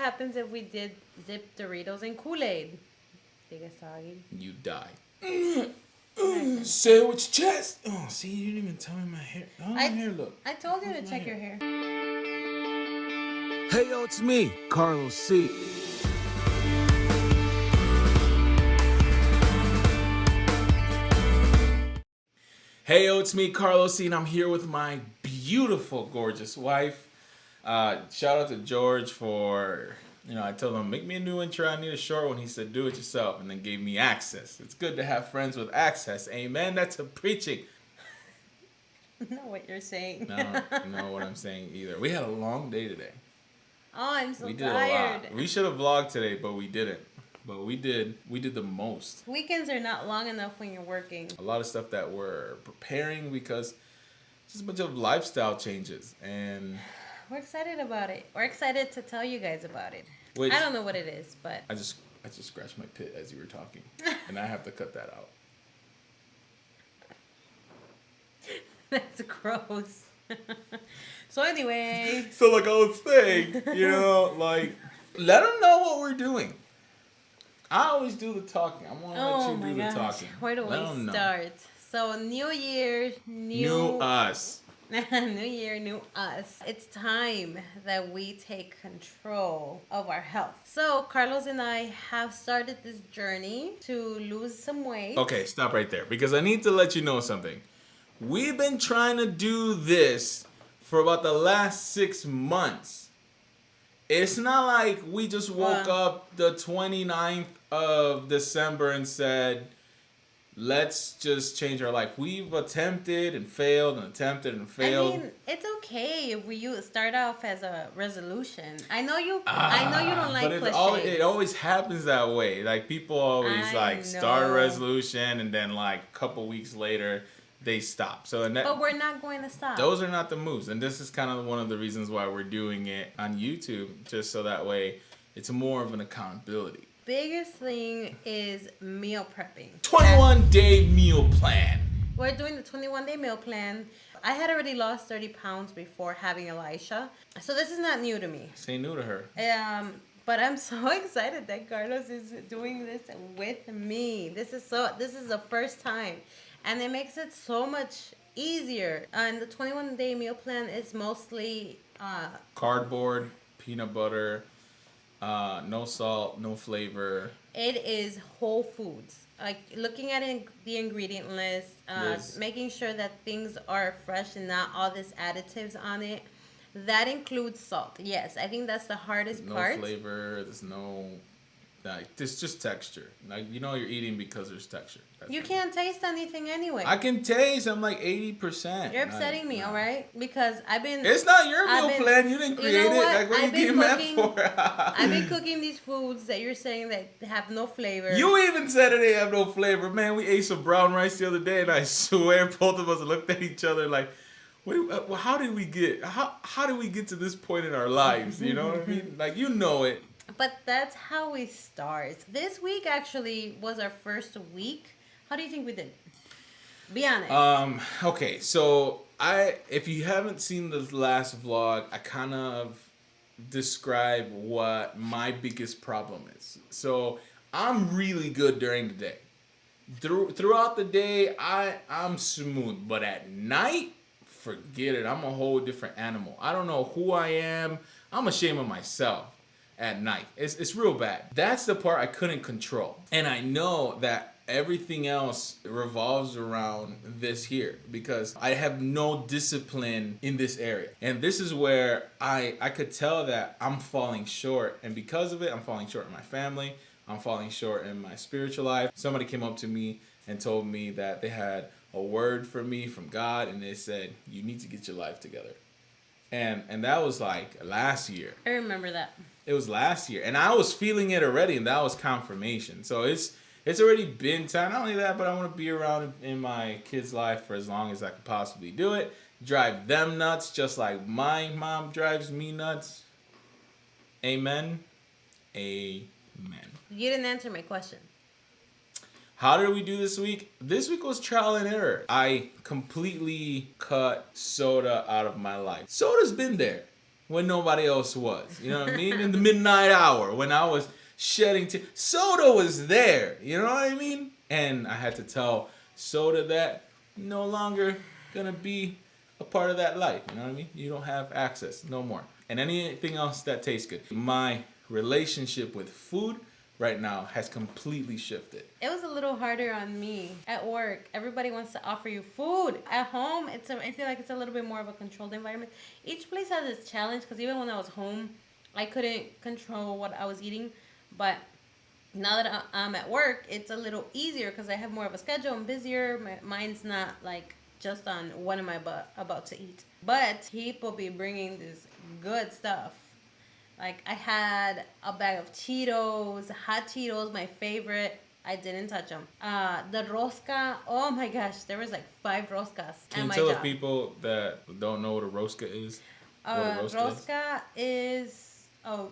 happens if we did dip Doritos in Kool-Aid? They get soggy. You die. Say it with your chest. Oh, see, you didn't even tell me my hair. Oh, my hair look. I told you to check your hair. Hey yo, it's me, Carlos C. Hey yo, it's me, Carlos C, and I'm here with my beautiful, gorgeous wife. Shout out to George for, I told him, make me a new intro, I need a short one. He said, do it yourself, and then gave me access. It's good to have friends with access. Amen. That's a preaching. I know what you're saying. No, I don't know what I'm saying either. We had a long day today. Oh, I'm so We did tired. a lot. We should have vlogged today, but we didn't. But we did the most. Weekends are not long enough when you're working. A lot of stuff that we're preparing because just a bunch of lifestyle changes, and we're excited about it. We're excited to tell you guys about it. Which, I don't know what it is, but I just scratched my pit as you were talking, and I have to cut that out. That's gross. So anyway. So like I was saying, let them know what we're doing. I always do the talking. I want to let you do the talking. Where do we start? So New Year, new us. New Year, new us. It's time that we take control of our health. So Carlos and I have started this journey to lose some weight. Okay, stop right there because I need to let you know something. We've been trying to do this for about the last 6 months. It's not like we just woke up the 29th of December and said, let's just change our life. We've attempted and failed and attempted and failed. I mean, it's okay if you start off as a resolution. I know you don't like cliches. It always happens that way. Like people always start a resolution and then like a couple weeks later they stop. But we're not going to stop. Those are not the moves. And this is kind of one of the reasons why we're doing it on YouTube, just so that way it's more of an accountability. Biggest thing is meal prepping. 21-day meal plan. We're doing the 21-day meal plan. I had already lost 30 pounds before having Elisha. So this is not new to me. Say new to her. But I'm so excited that Carlos is doing this with me. This is the first time. And it makes it so much easier. And the 21-day meal plan is mostly cardboard, peanut butter, no salt, no flavor. It is whole foods. Like looking at the ingredient list, making sure that things are fresh and not all these additives on it. That includes salt. Yes, I think that's the hardest part. No flavor. There's no. It's just texture. Like you're eating because there's texture. You can't taste anything anyway. I can taste. I'm like 80%. You're upsetting me, all right? Because I've been. It's not your meal plan. You didn't create it. Like what are you getting mad for? I've been cooking these foods that you're saying that have no flavor. You even said it have no flavor, man. We ate some brown rice the other day, and I swear both of us looked at each other like, wait, how did we get? How did we get to this point in our lives? You know what I mean? Like it. But that's how we start. This week actually was our first week. How do you think we did? Be honest. Okay, so if you haven't seen the last vlog, I kind of describe what my biggest problem is. So I'm really good during the day. Throughout the day, I'm smooth, but at night, forget it. I'm a whole different animal. I don't know who I am. I'm ashamed of myself. At night. It's real bad. That's the part I couldn't control. And I know that everything else revolves around this here because I have no discipline in this area. And this is where I could tell that I'm falling short. And because of it, I'm falling short in my family. I'm falling short in my spiritual life. Somebody came up to me and told me that they had a word for me from God. And they said, you need to get your life together. And that was like last year. I remember that. It was last year, and I was feeling it already, and that was confirmation. So it's already been time. Not only that, but I want to be around in my kid's life for as long as I could possibly do it. Drive them nuts, just like my mom drives me nuts. Amen. Amen. You didn't answer my question. How did we do this week? This week was trial and error. I completely cut soda out of my life. Soda's been there. when nobody else was. You know what I mean? In the midnight hour when I was shedding tears. Soda was there. You know what I mean? And I had to tell Soda that no longer gonna be a part of that life. You know what I mean? You don't have access no more. And anything else that tastes good. My relationship with food right now has completely shifted. It was a little harder on me at work. Everybody wants to offer you food. At home, I feel like it's a little bit more of a controlled environment. Each place has its challenge because even when I was home, I couldn't control what I was eating. But now that I'm at work, it's a little easier because I have more of a schedule. I'm busier. My mind's not like just on what am I about to eat. But people be bringing this good stuff. Like I had a bag of Cheetos, hot Cheetos, my favorite. I didn't touch them. The rosca. Oh my gosh, there was like 5 roscas Can at you my tell the job. people that don't know what a rosca is? What a rosca is? Rosca is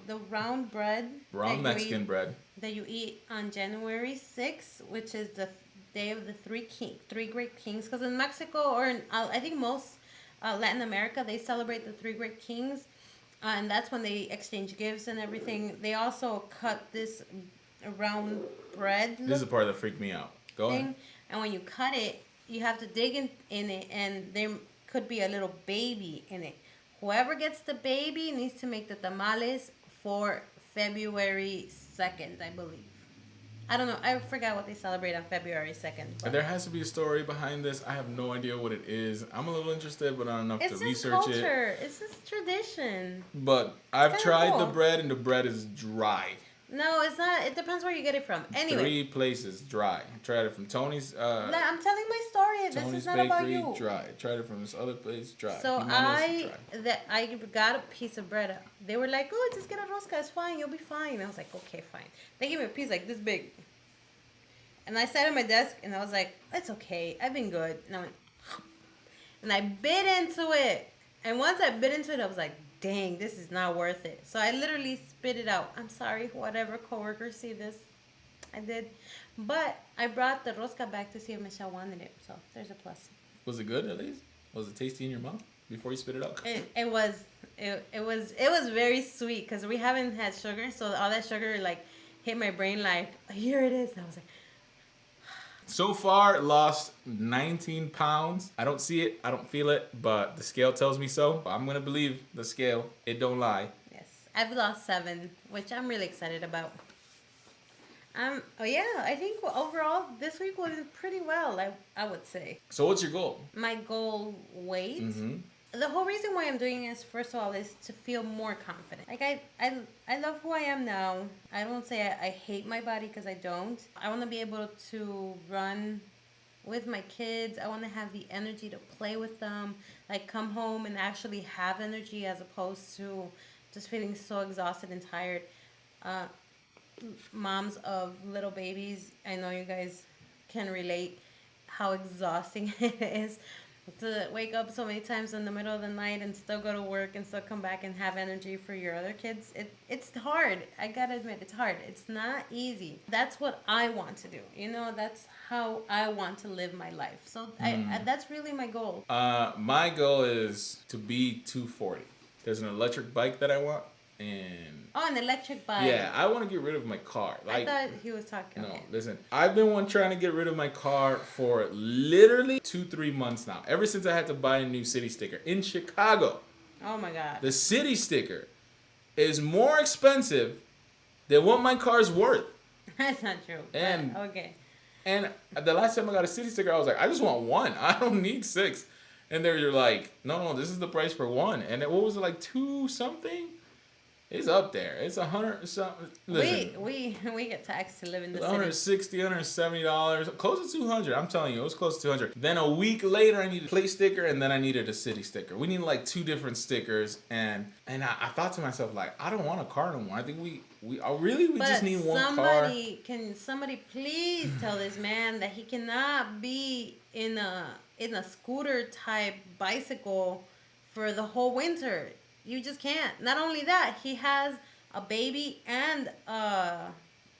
the round bread Round Mexican bread. that you eat on January 6th, which is the day of the three great kings. Because in Mexico or in, I think most Latin America, they celebrate the three great kings. And that's when they exchange gifts and everything. They also cut this round bread This is the part that freaked me out. Go thing. ahead. And when you cut it, you have to dig in it, and there could be a little baby in it. Whoever gets the baby needs to make the tamales for February 2nd, I believe. I don't know. I forgot what they celebrate on February 2nd. But There has to be a story behind this. I have no idea what it is. I'm a little interested, but not enough it's to just research culture. it. It's just tradition. But I've kinda tried the cool. bread, and the bread is dry. No, it's not. It depends where you get it from. Anyway, 3 places dry. I tried it from Tony's. I'm telling my story. This Tony's is not Bakery, about you. dry. I tried it from this other place, dry. So Jimenez, dry. I got a piece of bread. They were like, "Oh, just get a rosca. It's fine. You'll be fine." I was like, "Okay, fine." They gave me a piece like this big, and I sat at my desk and I was like, "It's okay. I've been good." And I went, and I bit into it. And once I bit into it, I was like, "Dang, this is not worth it." So I literally spit it out. I'm sorry, whatever coworkers see this. I did, but I brought the rosca back to see if Michelle wanted it. So there's a plus. Was it good at least? Was it tasty in your mouth before you spit it out? It was very sweet because we haven't had sugar, so all that sugar like hit my brain like here it is. And I was like, So far, lost 19 pounds. I don't see it, I don't feel it, but the scale tells me so. I'm gonna believe the scale. It don't lie. yes, I've lost 7, which I'm really excited about. Oh yeah, I think overall this week went pretty well. I would say So what's your goal? my goal weight. Mm-hmm. The whole reason why I'm doing this, first of all, is to feel more confident. Like I love who I am now. I don't say I hate my body because I don't. I want to be able to run with my kids. I want to have the energy to play with them. Like come home and actually have energy as opposed to just feeling so exhausted and tired. Moms of little babies, I know you guys can relate how exhausting it is to wake up so many times in the middle of the night and still go to work and still come back and have energy for your other kids. It's hard. I gotta admit, it's hard. It's not easy. That's what I want to do. You know, that's how I want to live my life. So that's really my goal. My goal is to be 240. There's an electric bike that I want, and Oh, an electric bike. yeah, I want to get rid of my car. I thought he was talking. No, Okay. listen. I've been trying to get rid of my car for literally 2-3 months now. Ever since I had to buy a new city sticker in Chicago. Oh my God. The city sticker is more expensive than what my car's worth. That's not true. But, And- okay. And the last time I got a city sticker, I was like, I just want 1. I don't need 6. And they're like, no, this is the price for 1. And what was it, like 2 something? It's up there. It's 100 something. Listen, We get taxed to live in the city. $160, $170, close to 200. I'm telling you, it was close to 200. Then a week later, I needed a place sticker, and then I needed a city sticker. We need like 2 different stickers, and I thought to myself, like, I don't want a car no more. I think we just need one car. Can somebody please tell this man that he cannot be in a scooter type bicycle for the whole winter? You just can't. Not only that, he has a baby and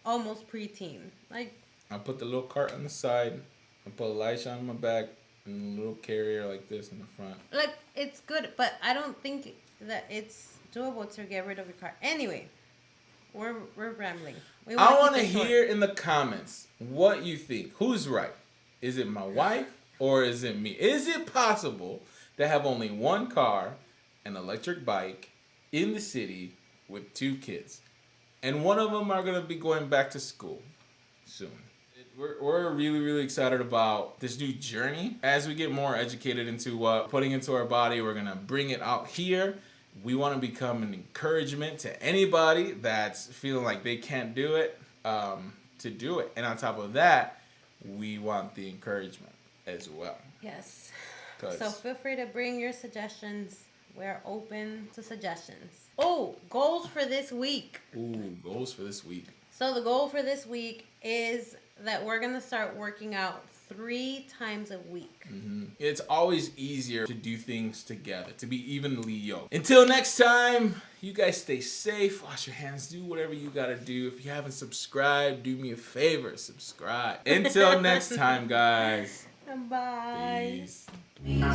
almost preteen. Like I put the little cart on the side, I put a light on my back, and a little carrier like this in the front. it's good, but I don't think that it's doable to get rid of your car. Anyway, we're rambling. We I want keep to it short. hear in the comments what you think. Who's right? Is it my wife or is it me? Is it possible to have only one car, an electric bike, in the city with 2 kids? And one of them are going to be going back to school soon. We're really, really excited about this new journey. As we get more educated into what putting into our body, we're going to bring it out here. We want to become an encouragement to anybody that's feeling like they can't do it, to do it. And on top of that, we want the encouragement as well. Yes. 'Cause- So feel free to bring your suggestions. We're open to suggestions. Oh, goals for this week. Ooh, goals for this week. So the goal for this week is that we're going to start working out 3 times a week. It's always easier to do things together, to be evenly yoked. Until next time, you guys stay safe, wash your hands, do whatever you gotta do. If you haven't subscribed, do me a favor, subscribe. Until next time, guys. Bye. Peace.